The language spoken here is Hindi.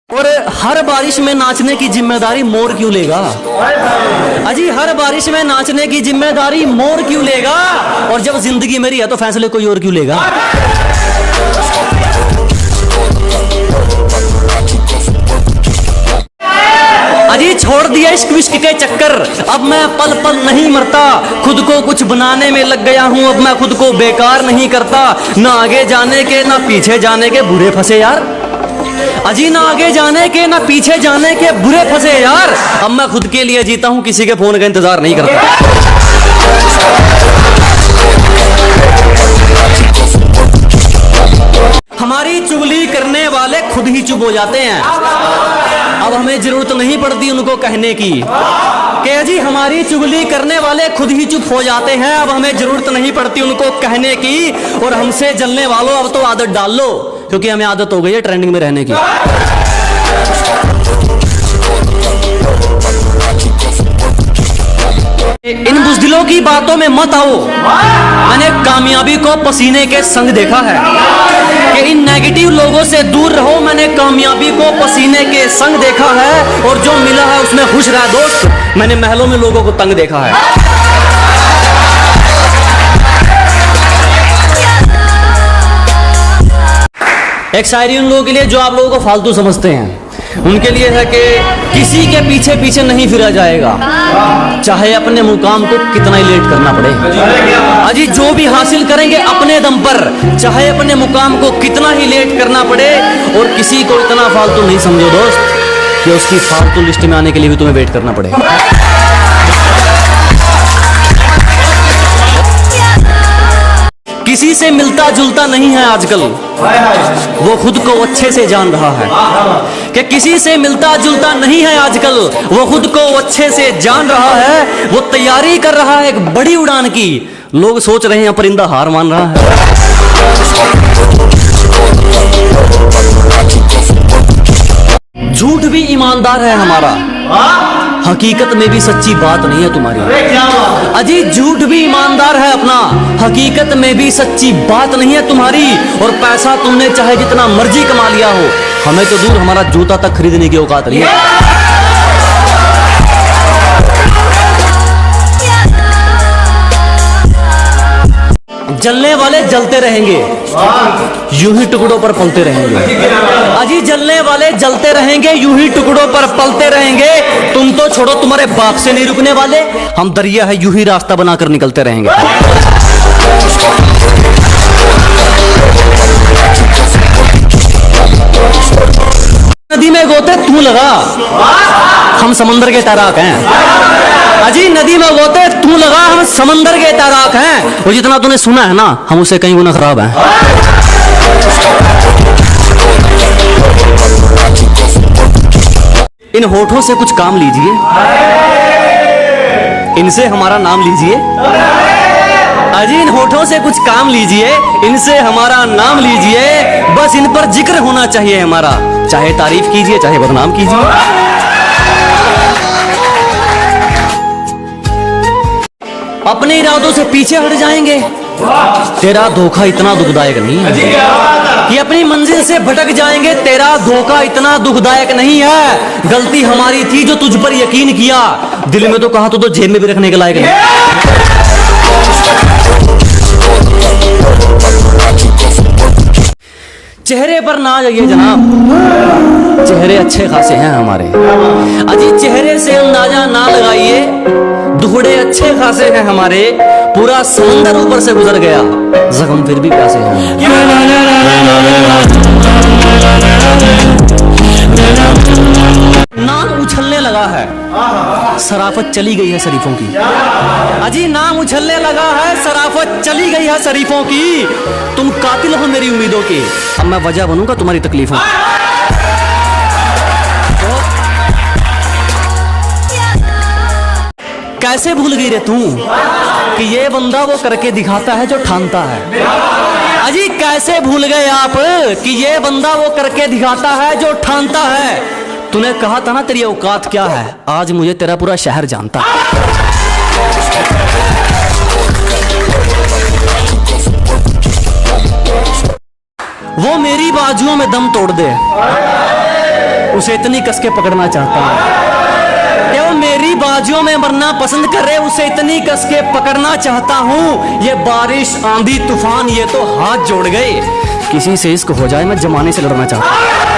और हर बारिश में नाचने की जिम्मेदारी मोर क्यों लेगा? अजी हर बारिश में नाचने की जिम्मेदारी मोर क्यों लेगा? और जब जिंदगी मेरी है तो फैसले कोई और क्यों लेगा? अजी छोड़ दिया इश्क विश्क के चक्कर, अब मैं पल पल नहीं मरता, खुद को कुछ बनाने में लग गया हूं, अब मैं खुद को बेकार नहीं करता। ना आगे जाने के ना पीछे जाने के बुरे फंसे यार, अजी ना आगे जाने के ना पीछे जाने के बुरे फंसे यार। अब मैं खुद के लिए जीता हूं, किसी के फोन का इंतजार नहीं करता। हमारी चुगली करने वाले खुद ही चुप हो जाते हैं, अब हमें जरूरत नहीं पड़ती उनको कहने की कि अजी हमारी चुगली करने वाले खुद ही चुप हो जाते हैं, अब हमें जरूरत नहीं पड़ती उनको कहने की। और हमसे जलने वालों अब तो आदत डाल लो, क्योंकि हमें आदत हो गई है ट्रेंडिंग में रहने की। इन बुज़दिलों की बातों में मत आओ, मैंने कामयाबी को पसीने के संग देखा है कि इन नेगेटिव लोगों से दूर रहो, मैंने कामयाबी को पसीने के संग देखा है। और जो मिला है उसमें खुश रहा दोस्त, मैंने महलों में लोगों को तंग देखा है। एक शायरी उन लोगों के लिए जो आप लोगों को फालतू समझते हैं, उनके लिए है कि किसी के पीछे पीछे नहीं फिरा जाएगा, चाहे अपने मुकाम को कितना ही लेट करना पड़े। अजी जो भी हासिल करेंगे अपने दम पर, चाहे अपने मुकाम को कितना ही लेट करना पड़े। और किसी को इतना फालतू नहीं समझो दोस्त कि उसकी फालतू लिस्ट में आने के लिए भी तुम्हें वेट करना पड़े। किसी से मिलता जुलता नहीं है आजकल, वो खुद को अच्छे से जान रहा है कि किसी से मिलता जुलता नहीं है आजकल, वो खुद को अच्छे से जान रहा है। वो तैयारी कर रहा है एक बड़ी उड़ान की, लोग सोच रहे हैं परिंदा हार मान रहा है। झूठ भी ईमानदार है हमारा, हकीकत में भी सच्ची बात नहीं है तुम्हारी। अजी झूठ भी ईमानदार है अपना, हकीकत में भी सच्ची बात नहीं है तुम्हारी। और पैसा तुमने चाहे जितना मर्जी कमा लिया हो, हमें तो दूर हमारा जूता तक खरीदने की औकात नहीं है। जलने वाले जलते रहेंगे, यूं ही टुकड़ों पर पलते रहेंगे। अजी जलने वाले जलते रहेंगे, यूं ही टुकड़ों पर पलते रहेंगे। तुम तो छोड़ो, तुम्हारे बाप से नहीं रुकने वाले, हम दरिया है यूं ही रास्ता बनाकर निकलते रहेंगे। नदी में गोते तू लगा, हम समंदर के तैराक हैं। अजी नदी में गोते तू लगा, हम समंदर के तैराक हैं। और जितना तूने सुना है ना, हम उससे कहीं गुना खराब हैं। इन होठों से कुछ काम लीजिए, इनसे हमारा नाम लीजिए। अजी इन होठों से कुछ काम लीजिए, इनसे हमारा नाम लीजिए। बस इन पर जिक्र होना चाहिए हमारा, चाहे तारीफ कीजिए चाहे बदनाम कीजिए। अपने इरादों से पीछे हट जाएंगे, तेरा धोखा इतना दुखदायक नहीं है कि अपनी मंजिल से भटक जाएंगे, तेरा धोखा इतना दुखदायक नहीं है। गलती हमारी थी जो तुझ पर यकीन किया, दिल में तो कहा तो जेब में भी रखने के लायक नहीं। चेहरे पर ना जाइए जनाब, चेहरे अच्छे खासे हैं हमारे। अजी चेहरे से अंदाजा ना लगाइए, दुखड़े अच्छे खासे हैं हमारे। पूरा समंदर ऊपर से गुजर गया, जख्म फिर भी प्यासे हैं। नाम उछलने लगा है, शराफत चली गई है शरीफों की। अजी नाम उछलने लगा है, शराफत चली गई है शरीफों की। तुम कातिल हो मेरी उम्मीदों के, अब मैं वजह बनूंगा तुम्हारी तकलीफों। कैसे भूल गई रे तू कि ये बंदा वो करके दिखाता है जो ठानता है। अजी कैसे भूल गए आप कि ये बंदा वो करके दिखाता है जो ठानता है। तूने कहा था ना तेरी औकात क्या है, आज मुझे तेरा पूरा शहर जानता है। वो मेरी बाजुओं में दम तोड़ दे, उसे इतनी कस के पकड़ना चाहता हूँ कि वो मेरी बाजुओं में मरना पसंद करे, उसे इतनी कस के पकड़ना चाहता हूँ। ये बारिश आंधी तूफान ये तो हाथ जोड़ गए, किसी से इश्क हो जाए मैं जमाने से लड़ना चाहता हूँ।